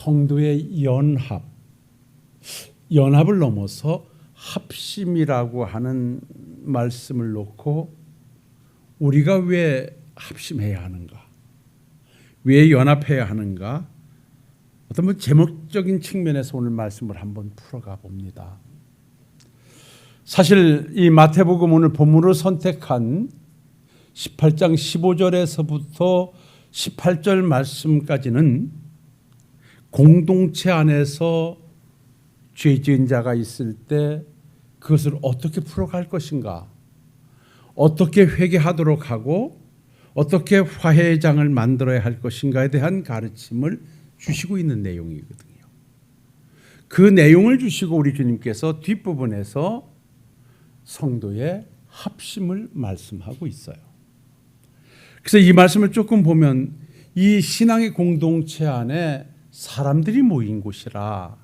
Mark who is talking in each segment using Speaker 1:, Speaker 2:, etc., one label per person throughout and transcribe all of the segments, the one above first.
Speaker 1: 성도의 연합을 넘어서 합심이라고 하는 말씀을 놓고 우리가 왜 합심해야 하는가? 왜 연합해야 하는가? 어떤 제목적인 측면에서 오늘 말씀을 한번 풀어가 봅니다. 사실 이 마태복음 오늘 본문으로 선택한 18장 15절에서부터 18절 말씀까지는 공동체 안에서 죄 지은 자가 있을 때 그것을 어떻게 풀어갈 것인가, 어떻게 회개하도록 하고 어떻게 화해의 장을 만들어야 할 것인가에 대한 가르침을 주시고 있는 내용이거든요. 그 내용을 주시고 우리 주님께서 뒷부분에서 성도의 합심을 말씀하고 있어요. 그래서 이 말씀을 조금 보면 이 신앙의 공동체 안에 사람들이 모인 곳이라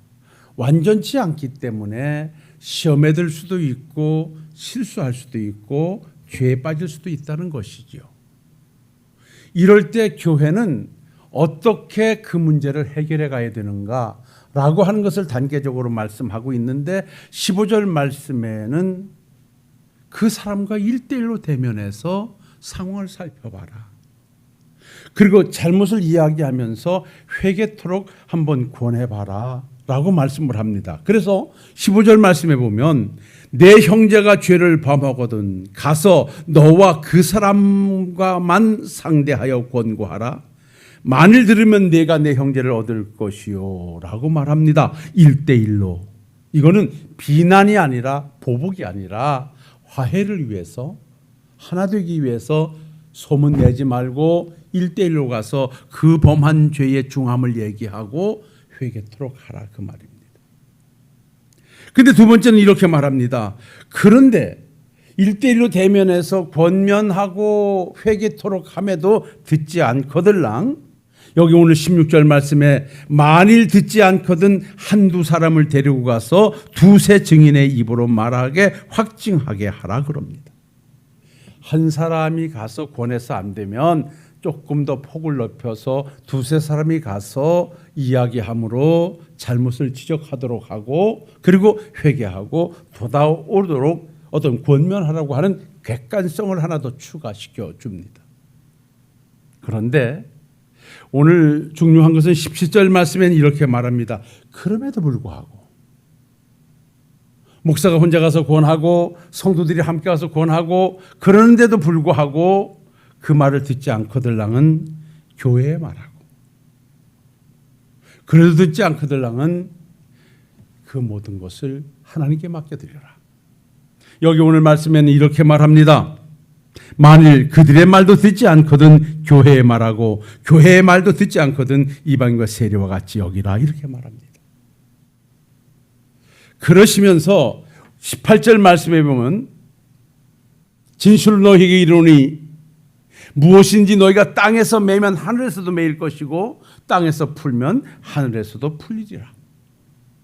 Speaker 1: 완전치 않기 때문에 시험에 들 수도 있고 실수할 수도 있고 죄에 빠질 수도 있다는 것이죠. 이럴 때 교회는 어떻게 그 문제를 해결해 가야 되는가라고 하는 것을 단계적으로 말씀하고 있는데 15절 말씀에는 그 사람과 1대1로 대면해서 상황을 살펴봐라. 그리고 잘못을 이야기하면서 회개토록 한번 권해봐라 라고 말씀을 합니다. 그래서 15절 말씀에 보면 내 형제가 죄를 범하거든 가서 너와 그 사람과만 상대하여 권고하라. 만일 들으면 내가 내 형제를 얻을 것이요 라고 말합니다. 1대1로. 이거는 비난이 아니라 보복이 아니라 화해를 위해서, 하나 되기 위해서 소문 내지 말고 1대1로 가서 그 범한 죄의 중함을 얘기하고 회개토록 하라, 그 말입니다. 근데 두 번째는 이렇게 말합니다. 그런데 1대1로 대면해서 권면하고 회개토록 함에도 듣지 않거들랑, 여기 오늘 16절 말씀에 만일 듣지 않거든 한두 사람을 데리고 가서 두세 증인의 입으로 말하게 확증하게 하라 그럽니다. 한 사람이 가서 권해서 안 되면 조금 더 폭을 넓혀서 두세 사람이 가서 이야기함으로 잘못을 지적하도록 하고 그리고 회개하고 돌아오도록 어떤 권면하라고 하는 객관성을 하나 더 추가시켜 줍니다. 그런데 오늘 중요한 것은 17절 말씀에는 이렇게 말합니다. 그럼에도 불구하고 목사가 혼자 가서 권하고 성도들이 함께 가서 권하고 그러는데도 불구하고 그 말을 듣지 않거들랑은 교회에 말하고 그래도 듣지 않거들랑은 그 모든 것을 하나님께 맡겨드려라. 여기 오늘 말씀에는 이렇게 말합니다. 만일 그들의 말도 듣지 않거든 교회의 말하고 교회의 말도 듣지 않거든 이방인과 세리와 같이 여기라 이렇게 말합니다. 그러시면서 18절 말씀에 보면 진실로 너희에게 이르노니 무엇인지 너희가 땅에서 매면 하늘에서도 매일 것이고 땅에서 풀면 하늘에서도 풀리리라.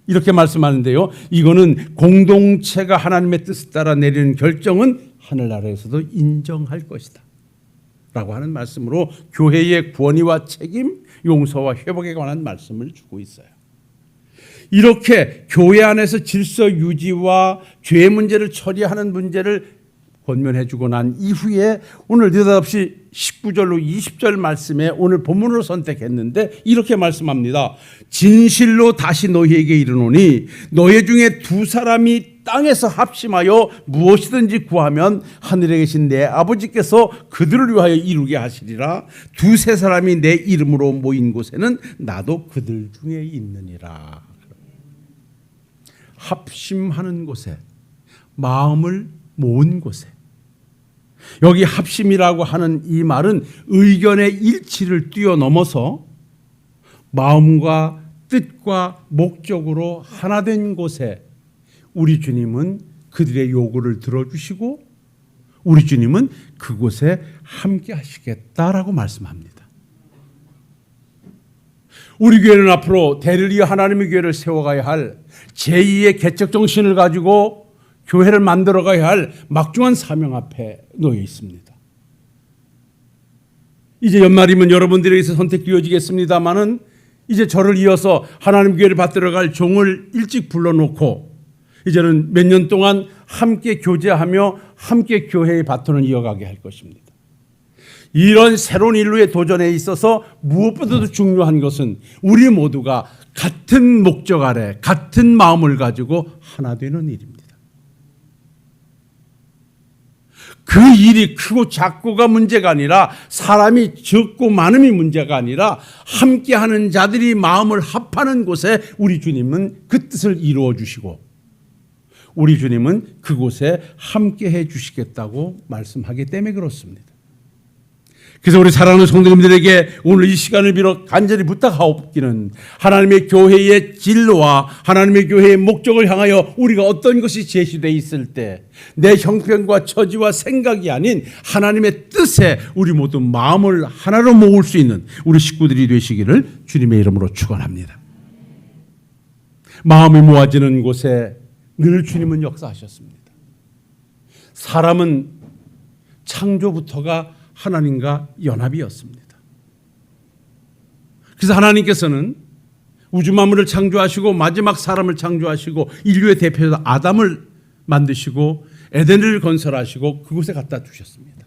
Speaker 1: 이렇게 말씀하는데요. 이거는 공동체가 하나님의 뜻에 따라 내리는 결정은 하늘나라에서도 인정할 것이다 라고 하는 말씀으로 교회의 권위와 책임, 용서와 회복에 관한 말씀을 주고 있어요. 이렇게 교회 안에서 질서 유지와 죄 문제를 처리하는 문제를 권면해 주고 난 이후에 오늘 느닷없이 19절로 20절 말씀에 오늘 본문으로 선택했는데 이렇게 말씀합니다. 진실로 다시 너희에게 이르노니 너희 중에 두 사람이 땅에서 합심하여 무엇이든지 구하면 하늘에 계신 내 아버지께서 그들을 위하여 이루게 하시리라. 두세 사람이 내 이름으로 모인 곳에는 나도 그들 중에 있느니라. 합심하는 곳에, 마음을 모은 곳에, 여기 합심이라고 하는 이 말은 의견의 일치를 뛰어넘어서 마음과 뜻과 목적으로 하나 된 곳에 우리 주님은 그들의 요구를 들어주시고 우리 주님은 그곳에 함께 하시겠다라고 말씀합니다. 우리 교회는 앞으로 대를 이어 하나님의 교회를 세워가야 할 제2의 개척 정신을 가지고 교회를 만들어가야 할 막중한 사명 앞에 놓여 있습니다. 이제 연말이면 여러분들에게서 선택되어지겠습니다마는 이제 저를 이어서 하나님 교회를 받들어 갈 종을 일찍 불러놓고 이제는 몇 년 동안 함께 교제하며 함께 교회의 바톤을 이어가게 할 것입니다. 이런 새로운 인류의 도전에 있어서 무엇보다도 중요한 것은 우리 모두가 같은 목적 아래 같은 마음을 가지고 하나 되는 일입니다. 그 일이 크고 작고가 문제가 아니라 사람이 적고 많음이 문제가 아니라 함께하는 자들이 마음을 합하는 곳에 우리 주님은 그 뜻을 이루어 주시고 우리 주님은 그곳에 함께해 주시겠다고 말씀하기 때문에 그렇습니다. 그래서 우리 사랑하는 성도님들에게 오늘 이 시간을 빌어 간절히 부탁하옵기는 하나님의 교회의 진로와 하나님의 교회의 목적을 향하여 우리가 어떤 것이 제시되어 있을 때 내 형편과 처지와 생각이 아닌 하나님의 뜻에 우리 모두 마음을 하나로 모을 수 있는 우리 식구들이 되시기를 주님의 이름으로 축원합니다. 마음이 모아지는 곳에 늘 주님은 역사하셨습니다. 사람은 창조부터가 하나님과 연합이었습니다. 그래서 하나님께서는 우주 만물을 창조하시고 마지막 사람을 창조하시고 인류의 대표자 아담을 만드시고 에덴을 건설하시고 그곳에 갖다 두셨습니다.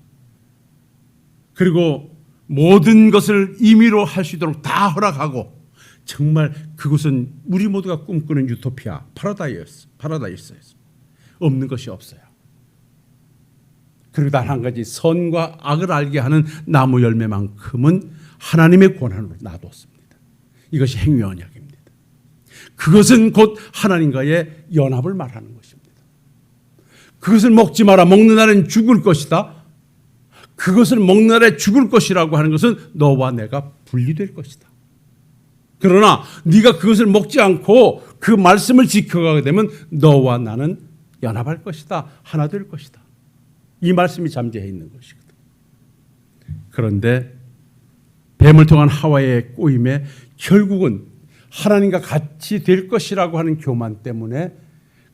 Speaker 1: 그리고 모든 것을 임의로 할 수 있도록 다 허락하고 정말 그곳은 우리 모두가 꿈꾸는 유토피아 파라다이스였습니다. 없는 것이 없어요. 그리고 단 한 가지 선과 악을 알게 하는 나무 열매만큼은 하나님의 권한으로 놔뒀습니다. 이것이 행위 언약입니다. 그것은 곧 하나님과의 연합을 말하는 것입니다. 그것을 먹지 마라. 먹는 날엔 죽을 것이다. 그것을 먹는 날에 죽을 것이라고 하는 것은 너와 내가 분리될 것이다. 그러나 네가 그것을 먹지 않고 그 말씀을 지켜가게 되면 너와 나는 연합할 것이다. 하나 될 것이다. 이 말씀이 잠재해 있는 것이거든. 그런데 뱀을 통한 하와의 꼬임에 결국은 하나님과 같이 될 것이라고 하는 교만 때문에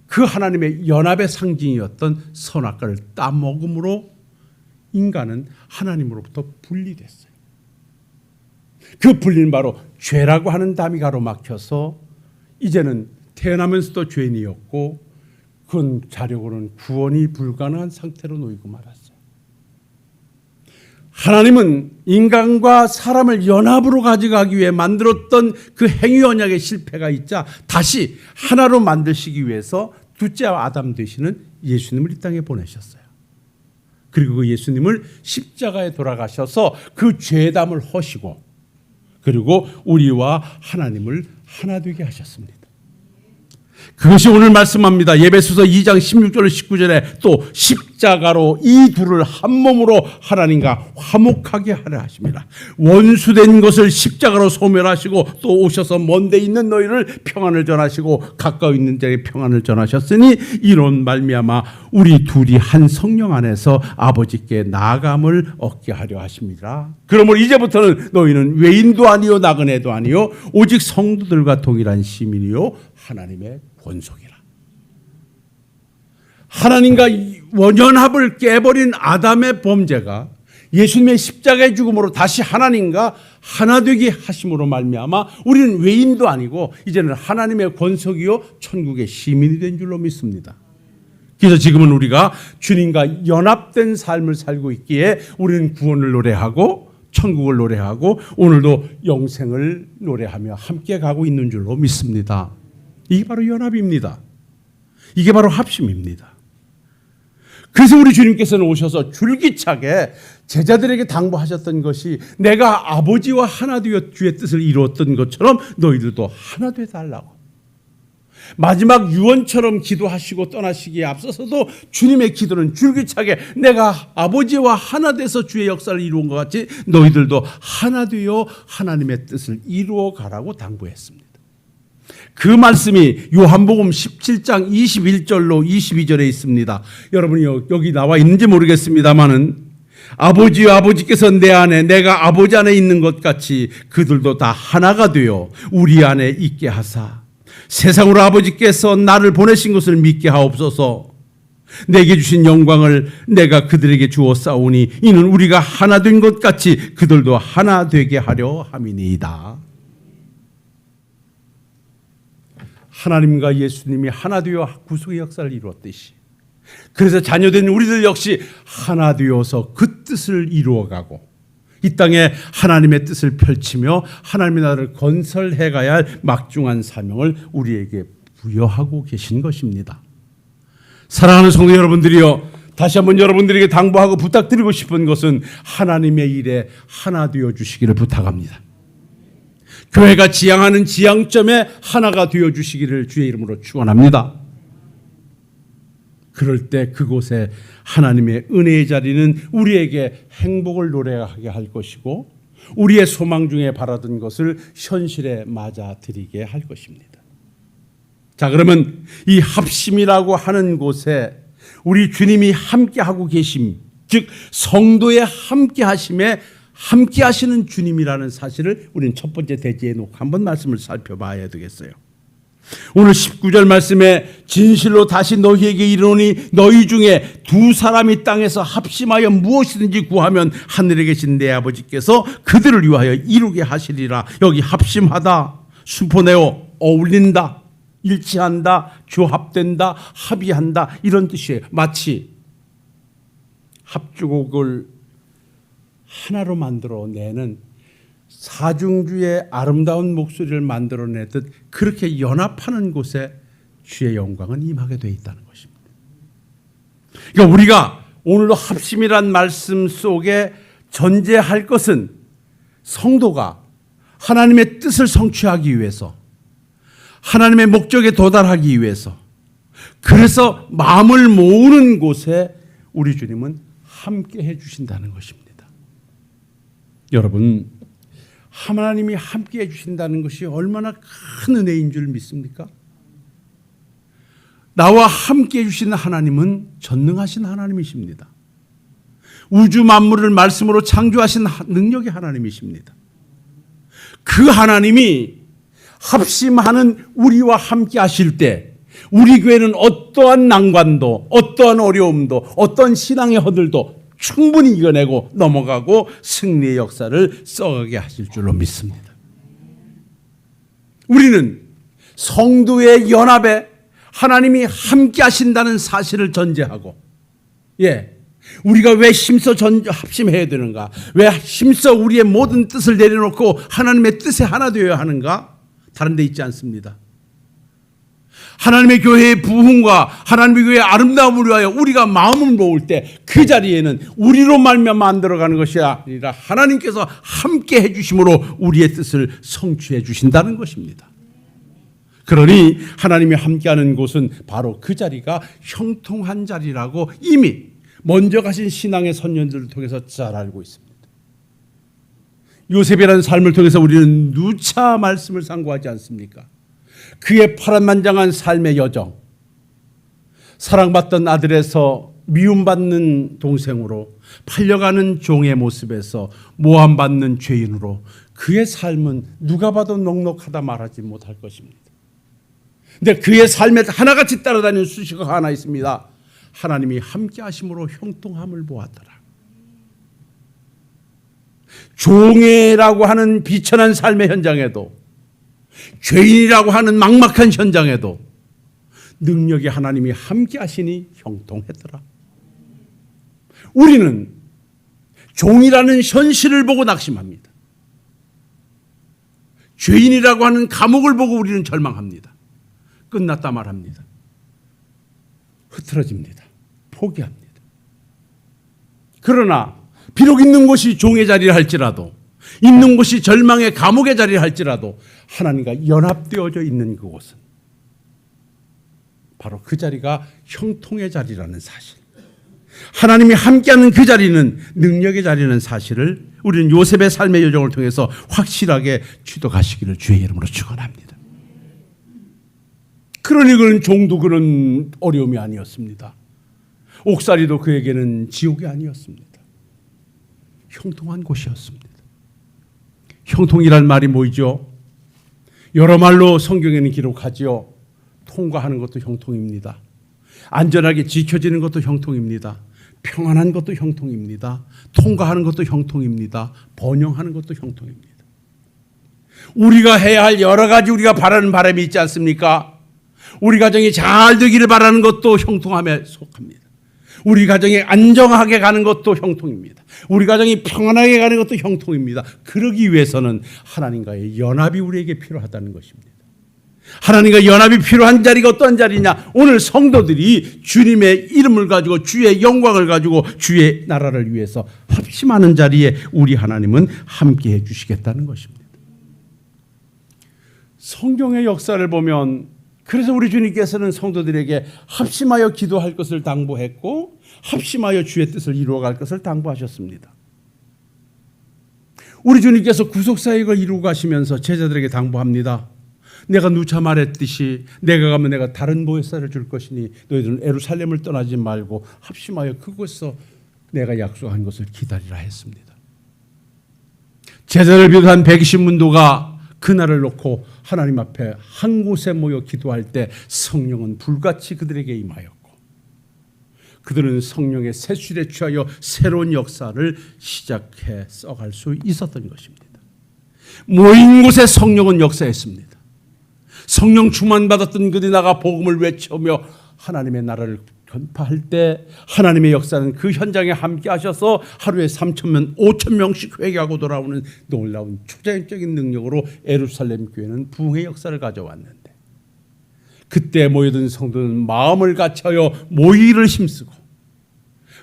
Speaker 1: 그 하나님의 연합의 상징이었던 선악과를 따먹음으로 인간은 하나님으로부터 분리됐어요. 그 분리는 바로 죄라고 하는 담이 가로막혀서 이제는 태어나면서도 죄인이었고 그 자력으로는 구원이 불가능한 상태로 놓이고 말았어요. 하나님은 인간과 사람을 연합으로 가져가기 위해 만들었던 그 행위 언약의 실패가 있자 다시 하나로 만드시기 위해서 둘째 아담 되시는 예수님을 이 땅에 보내셨어요. 그리고 그 예수님을 십자가에 돌아가셔서 그 죄담을 허시고 그리고 우리와 하나님을 하나 되게 하셨습니다. 그것이 오늘 말씀합니다. 예배소서 2장 16절 19절에 또 십자가로 이 둘을 한 몸으로 하나님과 화목하게 하려 하십니다. 원수된 것을 십자가로 소멸하시고 또 오셔서 먼데 있는 너희를 평안을 전하시고 가까이 있는 자에게 평안을 전하셨으니 이런 말미암아 우리 둘이 한 성령 안에서 아버지께 나아감을 얻게 하려 하십니다. 그러므로 이제부터는 너희는 외인도 아니요 나그네도 아니요 오직 성도들과 동일한 시민이요 하나님의 권속이라. 하나님과 원연합을 깨버린 아담의 범죄가 예수님의 십자가의 죽음으로 다시 하나님과 하나 되게 하심으로 말미암아 우리는 외인도 아니고 이제는 하나님의 권속이요 천국의 시민이 된 줄로 믿습니다. 그래서 지금은 우리가 주님과 연합된 삶을 살고 있기에 우리는 구원을 노래하고 천국을 노래하고 오늘도 영생을 노래하며 함께 가고 있는 줄로 믿습니다. 이게 바로 연합입니다. 이게 바로 합심입니다. 그래서 우리 주님께서는 오셔서 줄기차게 제자들에게 당부하셨던 것이 내가 아버지와 하나 되어 주의 뜻을 이루었던 것처럼 너희들도 하나 되달라고. 마지막 유언처럼 기도하시고 떠나시기에 앞서서도 주님의 기도는 줄기차게 내가 아버지와 하나 돼서 주의 역사를 이루은 것 같이 너희들도 하나 되어 하나님의 뜻을 이루어 가라고 당부했습니다. 그 말씀이 요한복음 17장 21절로 22절에 있습니다. 여러분이 여기 나와 있는지 모르겠습니다만은 아버지와 아버지께서 내 안에 내가 아버지 안에 있는 것 같이 그들도 다 하나가 되어 우리 안에 있게 하사 세상으로 아버지께서 나를 보내신 것을 믿게 하옵소서. 내게 주신 영광을 내가 그들에게 주었사오니 이는 우리가 하나 된 것 같이 그들도 하나 되게 하려 함이니이다. 하나님과 예수님이 하나 되어 구속의 역사를 이루었듯이, 그래서 자녀된 우리들 역시 하나 되어서 그 뜻을 이루어가고 이 땅에 하나님의 뜻을 펼치며 하나님의 나라를 건설해 가야 할 막중한 사명을 우리에게 부여하고 계신 것입니다. 사랑하는 성도 여러분들이여, 다시 한번 여러분들에게 당부하고 부탁드리고 싶은 것은 하나님의 일에 하나 되어 주시기를 부탁합니다. 교회가 지향하는 지향점에 하나가 되어 주시기를 주의 이름으로 축원합니다. 그럴 때 그곳에 하나님의 은혜의 자리는 우리에게 행복을 노래하게 할 것이고 우리의 소망 중에 바라던 것을 현실에 맞아들이게 할 것입니다. 자, 그러면 이 합심이라고 하는 곳에 우리 주님이 함께하고 계심, 즉 성도의 함께하심에 함께하시는 주님이라는 사실을 우리는 첫 번째 대지에 놓고 한번 말씀을 살펴봐야 되겠어요. 오늘 19절 말씀에 진실로 다시 너희에게 이르노니 너희 중에 두 사람이 땅에서 합심하여 무엇이든지 구하면 하늘에 계신 내 아버지께서 그들을 위하여 이루게 하시리라. 여기 합심하다, 순포네오, 어울린다, 일치한다, 조합된다, 합의한다, 이런 뜻이에요. 마치 합주곡을 하나로 만들어내는 사중주의 아름다운 목소리를 만들어내듯 그렇게 연합하는 곳에 주의 영광은 임하게 되어 있다는 것입니다. 그러니까 우리가 오늘도 합심이란 말씀 속에 전제할 것은 성도가 하나님의 뜻을 성취하기 위해서, 하나님의 목적에 도달하기 위해서, 그래서 마음을 모으는 곳에 우리 주님은 함께 해주신다는 것입니다. 여러분, 하나님이 함께 해주신다는 것이 얼마나 큰 은혜인 줄 믿습니까? 나와 함께 해주시는 하나님은 전능하신 하나님이십니다. 우주 만물을 말씀으로 창조하신 능력의 하나님이십니다. 그 하나님이 합심하는 우리와 함께 하실 때 우리 교회는 어떠한 난관도, 어떠한 어려움도, 어떠한 신앙의 허들도 충분히 이겨내고 넘어가고 승리의 역사를 써가게 하실 줄로 믿습니다. 우리는 성도의 연합에 하나님이 함께 하신다는 사실을 전제하고, 우리가 왜 힘써 합심해야 되는가? 왜 힘써 우리의 모든 뜻을 내려놓고 하나님의 뜻에 하나 되어야 하는가? 다른 데 있지 않습니다. 하나님의 교회의 부흥과 하나님의 교회의 아름다움을 위하여 우리가 마음을 모을 때 그 자리에는 우리로 말미암아 만들어가는 것이 아니라 하나님께서 함께 해주심으로 우리의 뜻을 성취해 주신다는 것입니다. 그러니 하나님이 함께하는 곳은 바로 그 자리가 형통한 자리라고 이미 먼저 가신 신앙의 선년들을 통해서 잘 알고 있습니다. 요셉이라는 삶을 통해서 우리는 누차 말씀을 상고하지 않습니까? 그의 파란만장한 삶의 여정, 사랑받던 아들에서 미움받는 동생으로, 팔려가는 종의 모습에서 모함받는 죄인으로 그의 삶은 누가 봐도 넉넉하다 말하지 못할 것입니다. 그런데 그의 삶에 하나같이 따라다니는 수식어가 하나 있습니다. 하나님이 함께 하심으로 형통함을 보았더라. 종애라고 하는 비천한 삶의 현장에도, 죄인이라고 하는 막막한 현장에도 능력이 하나님이 함께 하시니 형통했더라. 우리는 종이라는 현실을 보고 낙심합니다. 죄인이라고 하는 감옥을 보고 우리는 절망합니다. 끝났다 말합니다. 흐트러집니다. 포기합니다. 그러나 비록 있는 곳이 종의 자리를 할지라도, 있는 곳이 절망의 감옥의 자리를 할지라도 하나님과 연합되어져 있는 그곳은 바로 그 자리가 형통의 자리라는 사실, 하나님이 함께하는 그 자리는 능력의 자리라는 사실을 우리는 요셉의 삶의 여정을 통해서 확실하게 취득하시기를 주의 이름으로 축원합니다. 그러니 그는 종도 그런 어려움이 아니었습니다. 옥살이도 그에게는 지옥이 아니었습니다. 형통한 곳이었습니다. 형통이란 말이 뭐죠? 여러 말로 성경에는 기록하지요. 통과하는 것도 형통입니다. 안전하게 지켜지는 것도 형통입니다. 평안한 것도 형통입니다. 통과하는 것도 형통입니다. 번영하는 것도 형통입니다. 우리가 해야 할 여러 가지 우리가 바라는 바람이 있지 않습니까? 우리 가정이 잘 되기를 바라는 것도 형통함에 속합니다. 우리 가정이 안정하게 가는 것도 형통입니다. 우리 가정이 평안하게 가는 것도 형통입니다. 그러기 위해서는 하나님과의 연합이 우리에게 필요하다는 것입니다. 하나님과 연합이 필요한 자리가 어떤 자리냐? 오늘 성도들이 주님의 이름을 가지고 주의 영광을 가지고 주의 나라를 위해서 합심하는 자리에 우리 하나님은 함께해 주시겠다는 것입니다. 성경의 역사를 보면 그래서 우리 주님께서는 성도들에게 합심하여 기도할 것을 당부했고 합심하여 주의 뜻을 이루어갈 것을 당부하셨습니다. 우리 주님께서 구속사역을 이루고 가시면서 제자들에게 당부합니다. 내가 누차 말했듯이 내가 가면 내가 다른 보혜사를 줄 것이니 너희들은 예루살렘을 떠나지 말고 합심하여 그곳에서 내가 약속한 것을 기다리라 했습니다. 제자를 비롯한 120문도가 그날을 놓고 하나님 앞에 한 곳에 모여 기도할 때 성령은 불같이 그들에게 임하였고 그들은 성령의 세술에 취하여 새로운 역사를 시작해 써갈 수 있었던 것입니다. 모인 곳에 성령은 역사했습니다. 성령 충만받았던 그들이 나가 복음을 외치며 하나님의 나라를 전파할 때 하나님의 역사는 그 현장에 함께 하셔서 하루에 3,000명, 5,000명씩 회개하고 돌아오는 놀라운 초자연적인 능력으로 예루살렘 교회는 부흥의 역사를 가져왔는데 그때 모여든 성도는 마음을 같이하여 모이를 힘쓰고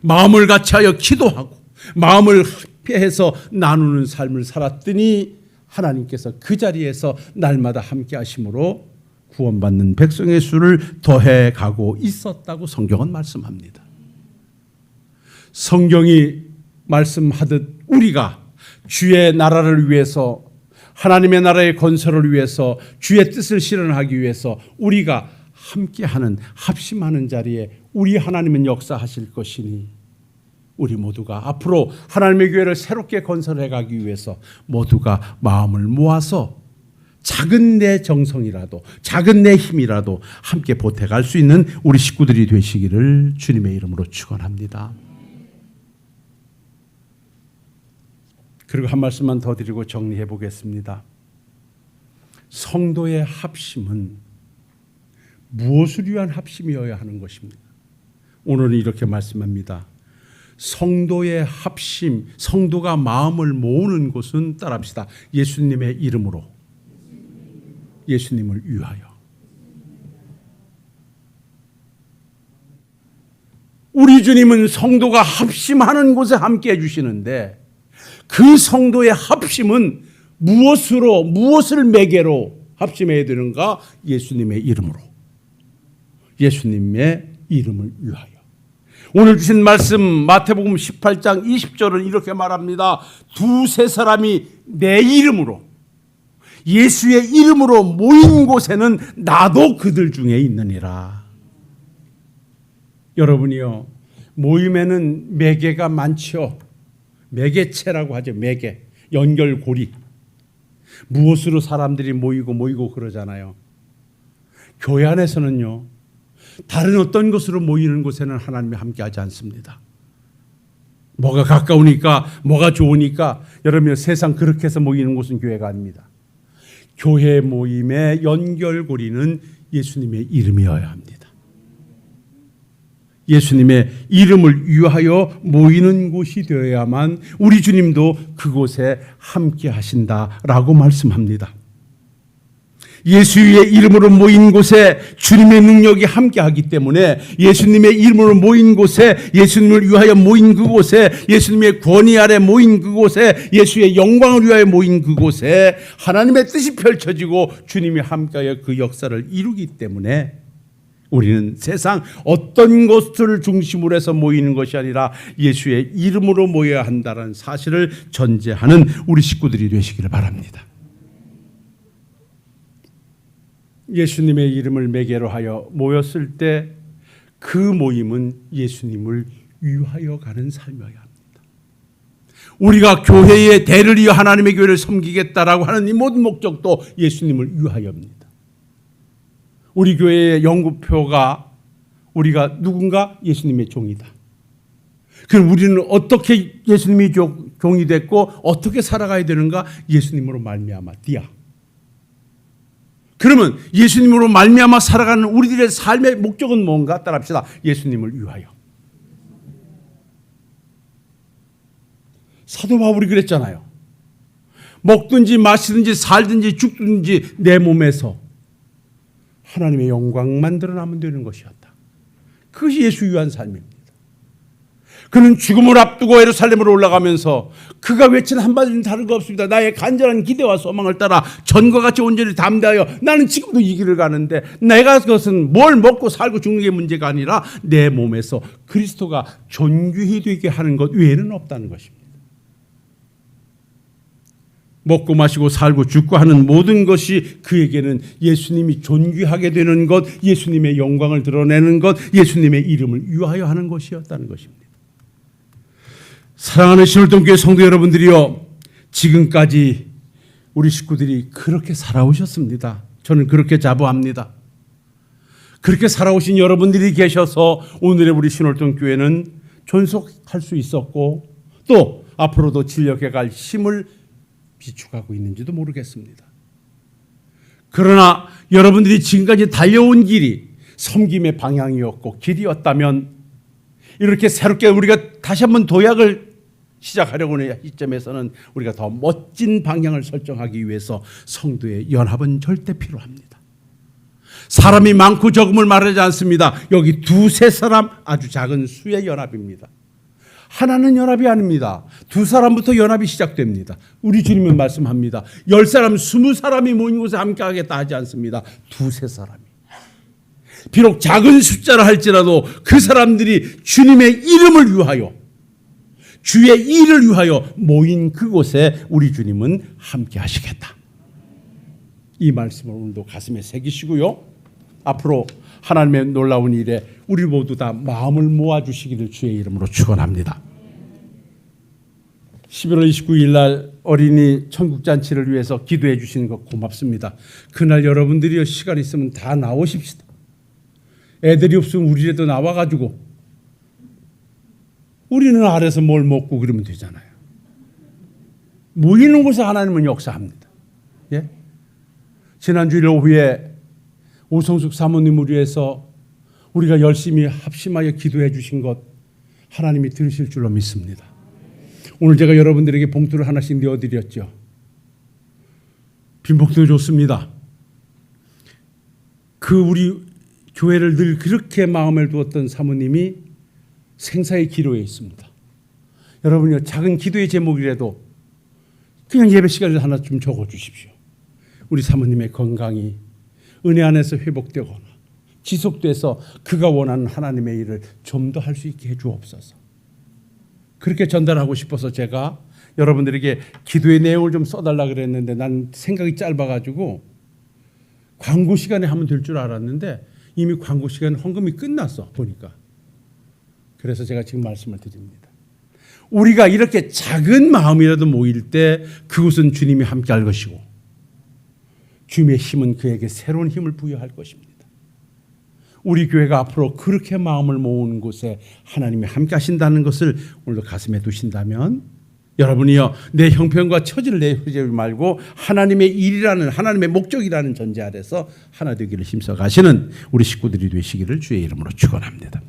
Speaker 1: 마음을 같이하여 기도하고 마음을 합해해서 나누는 삶을 살았더니 하나님께서 그 자리에서 날마다 함께 하심으로 구원받는 백성의 수를 더해 가고 있었다고 성경은 말씀합니다. 성경이 말씀하듯 우리가 주의 나라를 위해서 하나님의 나라의 건설을 위해서 주의 뜻을 실현하기 위해서 우리가 함께하는 합심하는 자리에 우리 하나님은 역사하실 것이니 우리 모두가 앞으로 하나님의 교회를 새롭게 건설해 가기 위해서 모두가 마음을 모아서 작은 내 정성이라도 작은 내 힘이라도 함께 보태갈 수 있는 우리 식구들이 되시기를 주님의 이름으로 축원합니다. 그리고 한 말씀만 더 드리고 정리해 보겠습니다. 성도의 합심은 무엇을 위한 합심이어야 하는 것입니다. 오늘은 이렇게 말씀합니다. 성도의 합심, 성도가 마음을 모으는 곳은 따라합시다. 예수님의 이름으로, 예수님을 위하여. 우리 주님은 성도가 합심하는 곳에 함께 해주시는데 그 성도의 합심은 무엇을 매개로 합심해야 되는가? 예수님의 이름으로, 예수님의 이름을 위하여. 오늘 주신 말씀 마태복음 18장 20절은 이렇게 말합니다. 두세 사람이 내 이름으로 예수의 이름으로 모인 곳에는 나도 그들 중에 있느니라. 여러분이요, 모임에는 매개가 많죠. 매개체라고 하죠. 매개, 연결고리. 무엇으로 사람들이 모이고 그러잖아요. 교회 안에서는요, 다른 어떤 것으로 모이는 곳에는 하나님이 함께하지 않습니다. 뭐가 가까우니까, 뭐가 좋으니까. 여러분, 세상 그렇게 해서 모이는 곳은 교회가 아닙니다. 교회 모임의 연결고리는 예수님의 이름이어야 합니다. 예수님의 이름을 위하여 모이는 곳이 되어야만 우리 주님도 그곳에 함께 하신다라고 말씀합니다. 예수의 이름으로 모인 곳에 주님의 능력이 함께하기 때문에 예수님의 이름으로 모인 곳에, 예수님을 위하여 모인 그곳에, 예수님의 권위 아래 모인 그곳에, 예수의 영광을 위하여 모인 그곳에 하나님의 뜻이 펼쳐지고 주님이 함께하여 그 역사를 이루기 때문에 우리는 세상 어떤 것들을 중심으로 해서 모이는 것이 아니라 예수의 이름으로 모여야 한다는 사실을 전제하는 우리 식구들이 되시기를 바랍니다. 예수님의 이름을 매개로 하여 모였을 때 그 모임은 예수님을 위하여 가는 삶이어야 합니다. 우리가 교회의 대를 이어 하나님의 교회를 섬기겠다라고 하는 이 모든 목적도 예수님을 위하여입니다. 우리 교회의 연구표가 우리가 누군가 예수님의 종이다. 그럼 우리는 어떻게 예수님이 종이 됐고 어떻게 살아가야 되는가? 예수님으로 말미암아 디아. 그러면 예수님으로 말미암아 살아가는 우리들의 삶의 목적은 뭔가? 따라합시다. 예수님을 위하여. 사도 바울이 그랬잖아요. 먹든지 마시든지 살든지 죽든지 내 몸에서 하나님의 영광만 드러나면 되는 것이었다. 그것이 예수 위한 삶입니다. 그는 죽음을 앞두고 예루살렘으로 올라가면서 그가 외친 한마디는 다른 거 없습니다. 나의 간절한 기대와 소망을 따라 전과 같이 온전히 담대하여 나는 지금도 이 길을 가는데 내가 그것은 뭘 먹고 살고 죽는 게 문제가 아니라 내 몸에서 그리스도가 존귀히 되게 하는 것 외에는 없다는 것입니다. 먹고 마시고 살고 죽고 하는 모든 것이 그에게는 예수님이 존귀하게 되는 것, 예수님의 영광을 드러내는 것, 예수님의 이름을 위하여 하는 것이었다는 것입니다. 사랑하는 신월동교회 성도 여러분들이요, 지금까지 우리 식구들이 그렇게 살아오셨습니다. 저는 그렇게 자부합니다. 그렇게 살아오신 여러분들이 계셔서 오늘의 우리 신월동교회는 존속할 수 있었고 또 앞으로도 진력해 갈 힘을 비축하고 있는지도 모르겠습니다. 그러나 여러분들이 지금까지 달려온 길이 섬김의 방향이었고 길이었다면 이렇게 새롭게 우리가 다시 한번 도약을 시작하려고 하는 시점에서는 우리가 더 멋진 방향을 설정하기 위해서 성도의 연합은 절대 필요합니다. 사람이 많고 적음을 말하지 않습니다. 여기 두세 사람 아주 작은 수의 연합입니다. 하나는 연합이 아닙니다. 두 사람부터 연합이 시작됩니다. 우리 주님은 말씀합니다. 10사람, 20사람이 모인 곳에 함께 하겠다 하지 않습니다. 두세 사람이. 비록 작은 숫자라 할지라도 그 사람들이 주님의 이름을 위하여 주의 일을 위하여 모인 그곳에 우리 주님은 함께 하시겠다. 이 말씀을 오늘도 가슴에 새기시고요. 앞으로 하나님의 놀라운 일에 우리 모두 다 마음을 모아주시기를 주의 이름으로 축원합니다. 11월 29일 날 어린이 천국잔치를 위해서 기도해 주시는 것 고맙습니다. 그날 여러분들이 시간 있으면 다 나오십시다. 애들이 없으면 우리라도 나와가지고 우리는 아래서 뭘 먹고 그러면 되잖아요. 모이는 곳에 하나님은 역사합니다. 예? 지난주일 오후에 오성숙 사모님을 위해서 우리가 열심히 합심하여 기도해 주신 것 하나님이 들으실 줄로 믿습니다. 오늘 제가 여러분들에게 봉투를 하나씩 내어드렸죠. 빈 봉투도 좋습니다. 그 우리 교회를 늘 그렇게 마음에 두었던 사모님이 생사의 기로에 있습니다. 여러분요, 작은 기도의 제목이라도 그냥 예배 시간을 하나 좀 적어주십시오. 우리 사모님의 건강이 은혜 안에서 회복되거나 지속돼서 그가 원하는 하나님의 일을 좀 더 할 수 있게 해주옵소서. 그렇게 전달하고 싶어서 제가 여러분들에게 기도의 내용을 좀 써달라 그랬는데 난 생각이 짧아가지고 광고 시간에 하면 될 줄 알았는데 이미 광고 시간 헌금이 끝났어 보니까. 그래서 제가 지금 말씀을 드립니다. 우리가 이렇게 작은 마음이라도 모일 때 그곳은 주님이 함께 할 것이고 주님의 힘은 그에게 새로운 힘을 부여할 것입니다. 우리 교회가 앞으로 그렇게 마음을 모으는 곳에 하나님이 함께 하신다는 것을 오늘도 가슴에 두신다면 여러분이요, 내 형편과 처지를 내세우지 말고 하나님의 일이라는 하나님의 목적이라는 전제 아래서 하나 되기를 힘써 가시는 우리 식구들이 되시기를 주의 이름으로 축원합니다.